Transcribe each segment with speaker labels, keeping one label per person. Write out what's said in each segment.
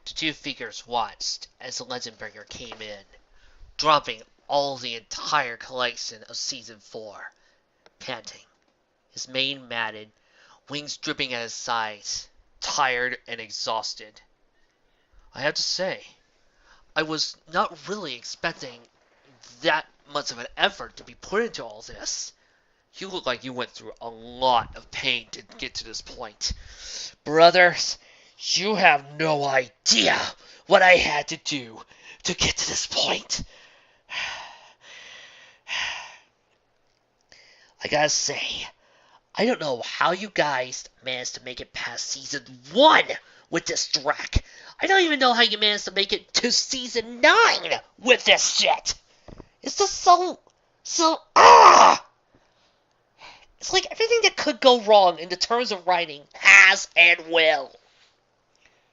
Speaker 1: The two figures watched as the Legendbringer came in, dropping all the entire collection of Season 4, panting, his mane matted, wings dripping at his sides, tired and exhausted. I have to say, I was not really expecting that much of an effort to be put into all this. You look like you went through a lot of pain to get to this point. Brothers, you have no idea what I had to do to get to this point. I gotta say, I don't know how you guys managed to make it past Season 1 with this track. I don't even know how you managed to make it to Season 9 with this shit. It's just It's like everything that could go wrong in the terms of writing has and will.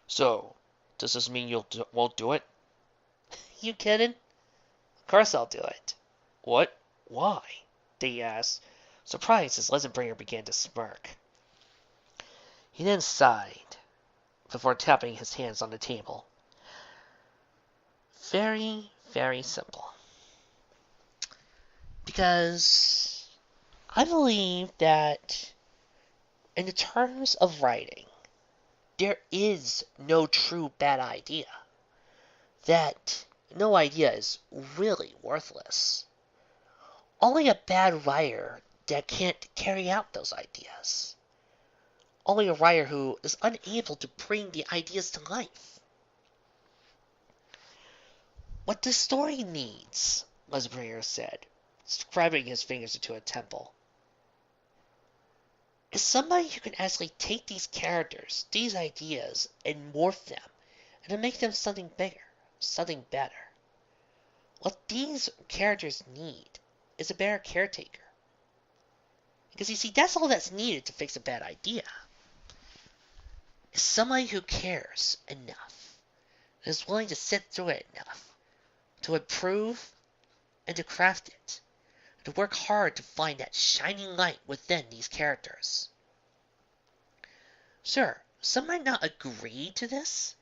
Speaker 1: So, does this mean you won't do it? You kidding? Of course I'll do it. What? Why? They asked, surprised as Legendbringer began to smirk. He then sighed before tapping his hands on the table. Very, very simple. Because I believe that in the terms of writing, there is no true bad idea. That no idea is really worthless. Only a bad writer that can't carry out those ideas. Only a writer who is unable to bring the ideas to life. What the story needs, Legendbringer said, scribbling his fingers into a temple, is somebody who can actually take these characters, these ideas, and morph them, and to make them something bigger, something better. What these characters need is a better caretaker. Because you see, that's all that's needed to fix a bad idea. Is somebody who cares enough, and is willing to sit through it enough, to improve and to craft it, to work hard to find that shining light within these characters. Sure, some might not agree to this,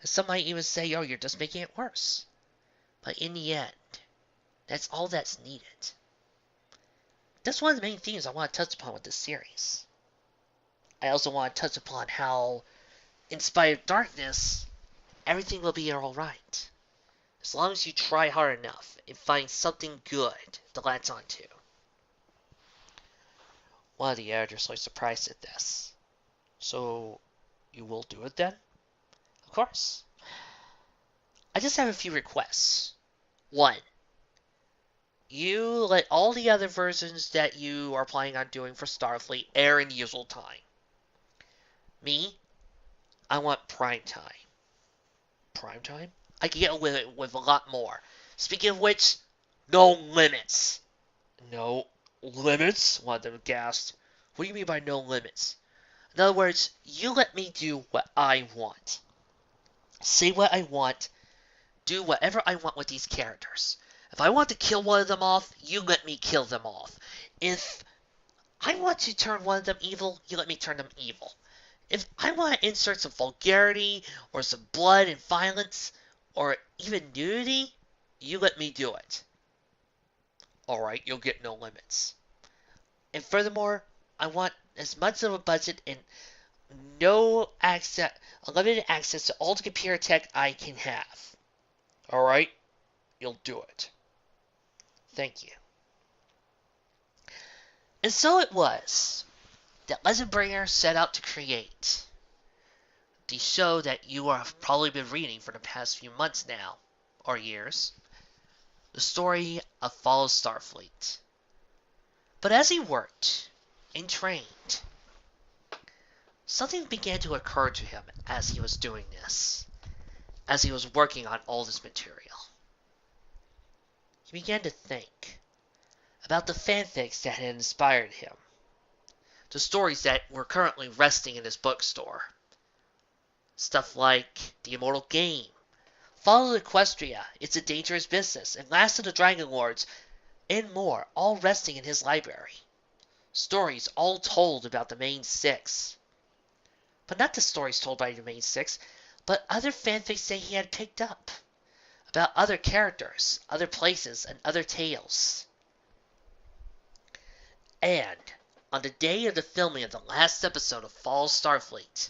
Speaker 1: and some might even say, oh, you're just making it worse. But in the end, that's all that's needed. That's one of the main themes I want to touch upon with this series. I also want to touch upon how, in spite of darkness, everything will be alright. As long as you try hard enough and find something good to latch onto. One of the editors was surprised at this. So, you will do it then? Of course. I just have a few requests. 1. You let all the other versions that you are planning on doing for Starfleet air in the usual time. Me, I want prime time. Prime time? I can get away with a lot more. Speaking of which, no limits. No limits? One of them gasped. What do you mean by no limits? In other words, you let me do what I want. Say what I want. Do whatever I want with these characters. If I want to kill one of them off, you let me kill them off. If I want to turn one of them evil, you let me turn them evil. If I want to insert some vulgarity, or some blood and violence, or even nudity, you let me do it. Alright, you'll get no limits. And furthermore, I want as much of a budget and no access, unlimited access to all the computer tech I can have. Alright, you'll do it. Thank you. And so it was that Legendbringer set out to create the show that you have probably been reading for the past few months now, or years. The story of Follow Starfleet. But as he worked and trained, something began to occur to him as he was doing this, as he was working on all this material. He began to think about the fanfics that had inspired him, the stories that were currently resting in his bookstore. Stuff like The Immortal Game, Follow Equestria, It's a Dangerous Business, and Last of the Dragon Lords, and more, all resting in his library. Stories all told about the main six. But not the stories told by the main six, but other fanfics say he had picked up about other characters, other places, and other tales. And on the day of the filming of the last episode of Fall Starfleet,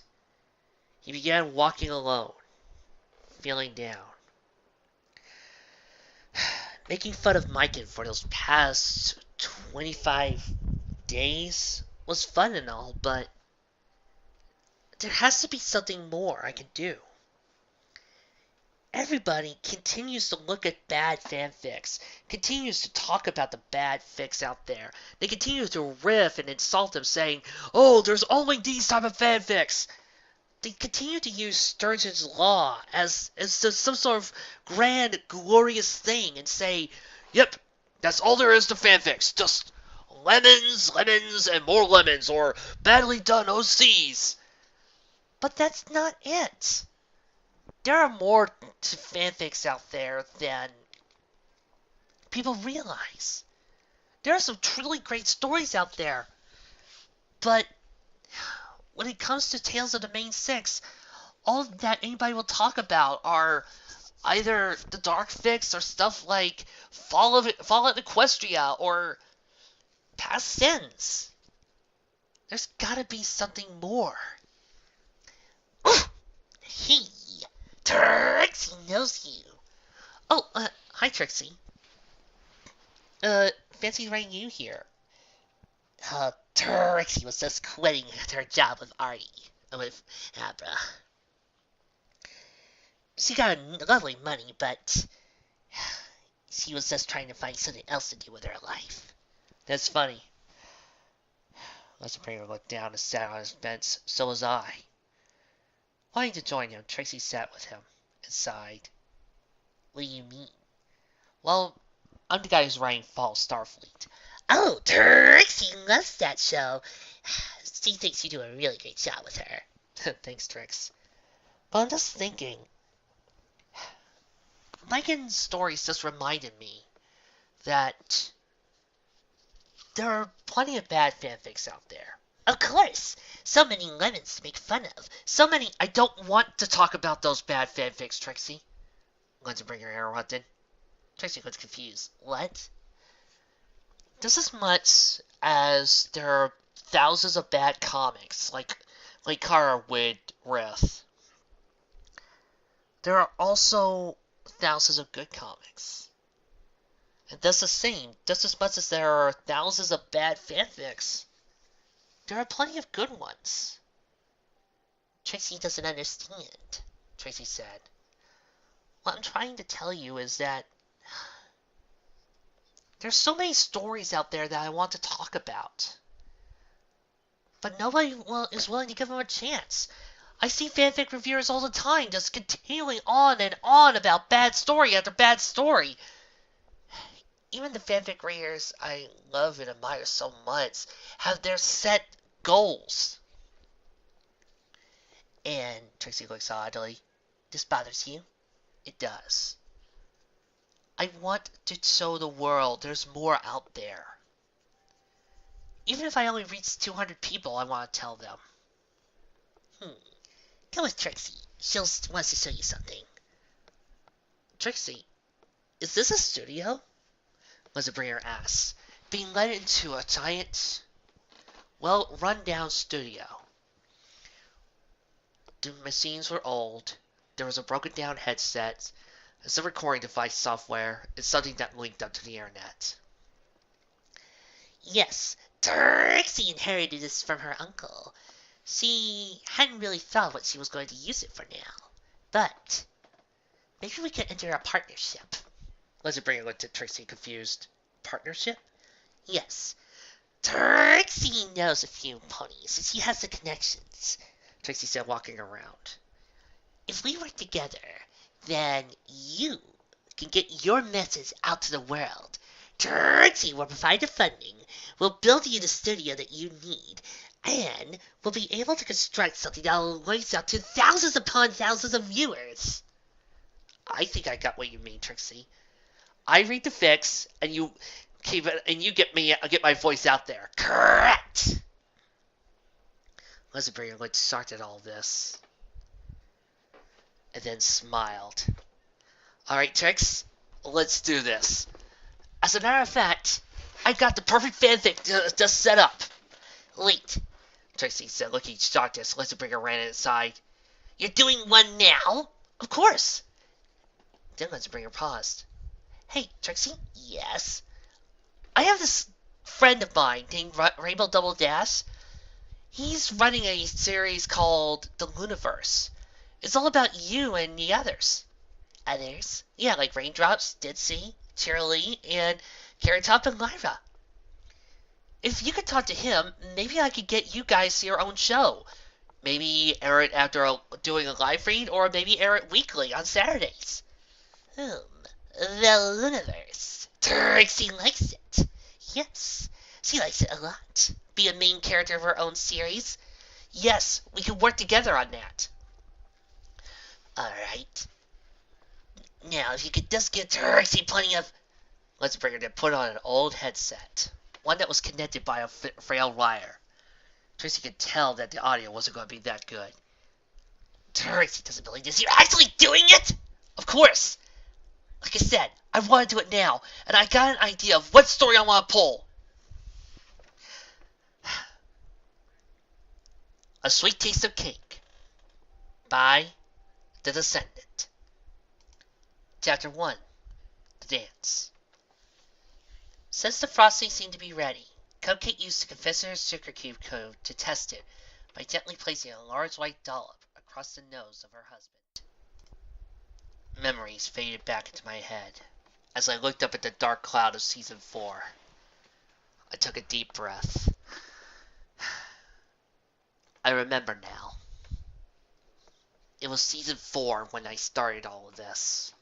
Speaker 1: he began walking alone, feeling down. Making fun of Mikan for those past 25 days was fun and all, but there has to be something more I can do. Everybody continues to look at bad fanfics, continues to talk about the bad fics out there. They continue to riff and insult them, saying, "Oh, there's only these type of fanfics." They continue to use Sturgeon's Law as some sort of grand, glorious thing and say, "Yep, that's all there is to fanfics. Just lemons, lemons, and more lemons, or badly done OCs." But that's not it. There are more to fanfics out there than people realize. There are some truly great stories out there. But when it comes to Tales of the Main Six, all that anybody will talk about are either the dark fics or stuff like Fallout Equestria or Past Sins. There's gotta be something more. Hey, Trixie knows you. Oh, hi Trixie. Fancy inviting you here. Trixie was just quitting her job with Artie. With Abra. She got lovely money, but she was just trying to find something else to do with her life. That's funny. Leslie Pringer looked down and sat on his bench. So was I. Wanting to join him, Trixie sat with him and sighed. What do you mean? Well, I'm the guy who's writing Fall Starfleet. Oh, Trixie loves that show. She thinks you do a really great job with her. Thanks, Trix. But I'm just thinking. Mikan's stories just reminded me that there are plenty of bad fanfics out there. Of course! So many lemons to make fun of. So many. I don't want to talk about those bad fanfics, Trixie. Linsenbringer interrupted. Trixie was confused. What? Just as much as there are thousands of bad comics, like Kara would riff, there are also thousands of good comics. And that's the same. Just as much as there are thousands of bad fanfics, there are plenty of good ones. Trixie doesn't understand, Trixie said. What I'm trying to tell you is that there's so many stories out there that I want to talk about. But nobody is willing to give them a chance. I see fanfic reviewers all the time just continuing on and on about bad story after bad story. Even the fanfic readers I love and admire so much have their set goals. And Trixie looks oddly. This bothers you? It does. I want to show the world there's more out there. Even if I only reach 200 people, I want to tell them. Come with Trixie. She wants to show you something. Trixie, is this a studio? Linsenbringer asked, being led into a giant, run-down studio. The machines were old. There was a broken-down headset, some recording device software, and something that linked up to the internet. Yes, Trixie inherited this from her uncle. She hadn't really thought what she was going to use it for now. But maybe we could enter a partnership. Linsenbringer looked at Trixie confused. Partnership? Yes. Trixie knows a few ponies, and she has the connections, Trixie said, walking around. If we work together, then you can get your message out to the world. Trixie will provide the funding, will build you the studio that you need, and will be able to construct something that will reach out to thousands upon thousands of viewers. I think I got what you mean, Trixie. I read the fics, and you keep it, and you get my voice out there. Correct. Linsenbringer looked shocked at all this. and then smiled. Alright, Trix, let's do this. As a matter of fact, I got the perfect fanfic just set up. Wait, Trixie said, looking shocked as Let's Bring her ran inside. You're doing one now? Of course. Then Let's Bring her paused. Hey, Trixie? Yes? I have this friend of mine named Rainbow Double Dash. He's running a series called The Luniverse. It's all about you and the others. Others? Yeah, like Raindrops, Ditsy, Cheerilee, and Carrot Top and Lyra. If you could talk to him, maybe I could get you guys your own show. Maybe air it after doing a live read, or maybe air it weekly on Saturdays. The Luniverse. Trixie likes it. Yes, she likes it a lot. Be a main character of her own series. Yes, we could work together on that. Alright. Now, if you could just give Trixie plenty of... Let's bring her to put on an old headset. One that was connected by a frail wire. Trixie could tell that the audio wasn't going to be that good. Trixie doesn't believe this. You're actually doing it? Of course. Like I said, I want to do it now, and I got an idea of what story I want to pull. A Sweet Taste of Cake by The Descendant. Chapter 1. The Dance. Since the frosting seemed to be ready, Cupcake used the Confessor's sugar cube code to test it by gently placing a large white dollop across the nose of her husband. Memories faded back into my head as I looked up at the dark cloud of Season 4. I took a deep breath. I remember now. It was Season 4 when I started all of this.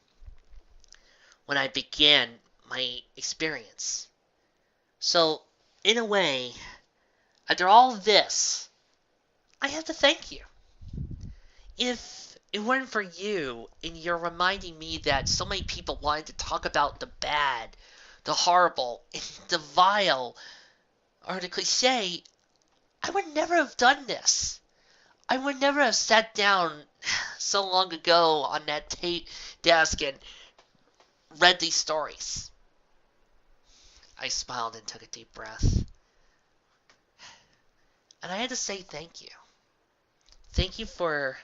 Speaker 1: When I began my experience. So, in a way, after all of this, I have to thank you. If it weren't for you and your reminding me that so many people wanted to talk about the bad, the horrible, and the vile, or the cliche, I would never have done this. I would never have sat down so long ago on that desk and read these stories. I smiled and took a deep breath. And I had to say thank you. Thank you for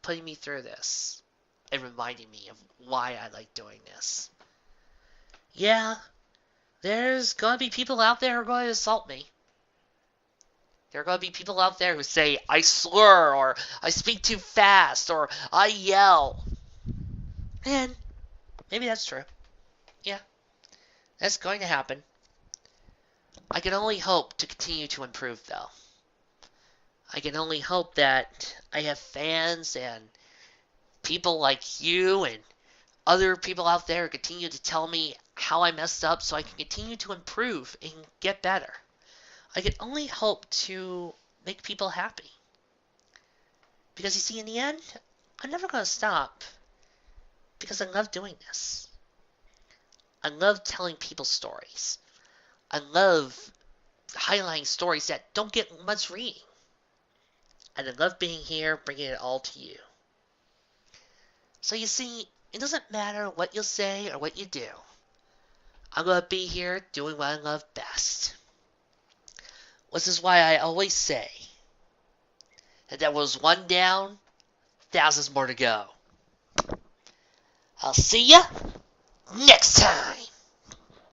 Speaker 1: putting me through this and reminding me of why I like doing this. Yeah, there's gonna be people out there who are going to insult me. There are going to be people out there who say I slur, or I speak too fast, or I yell. And maybe that's true. Yeah, that's going to happen. I can only hope to continue to improve, though. I can only hope that I have fans and people like you and other people out there who continue to tell me how I messed up so I can continue to improve and get better. I can only hope to make people happy. Because you see, in the end, I'm never going to stop. Because I love doing this. I love telling people stories. I love highlighting stories that don't get much reading. And I love being here, bringing it all to you. So you see, it doesn't matter what you'll say or what you do. I'm going to be here doing what I love best. Which is why I always say that there was one down, thousands more to go. I'll see ya next time.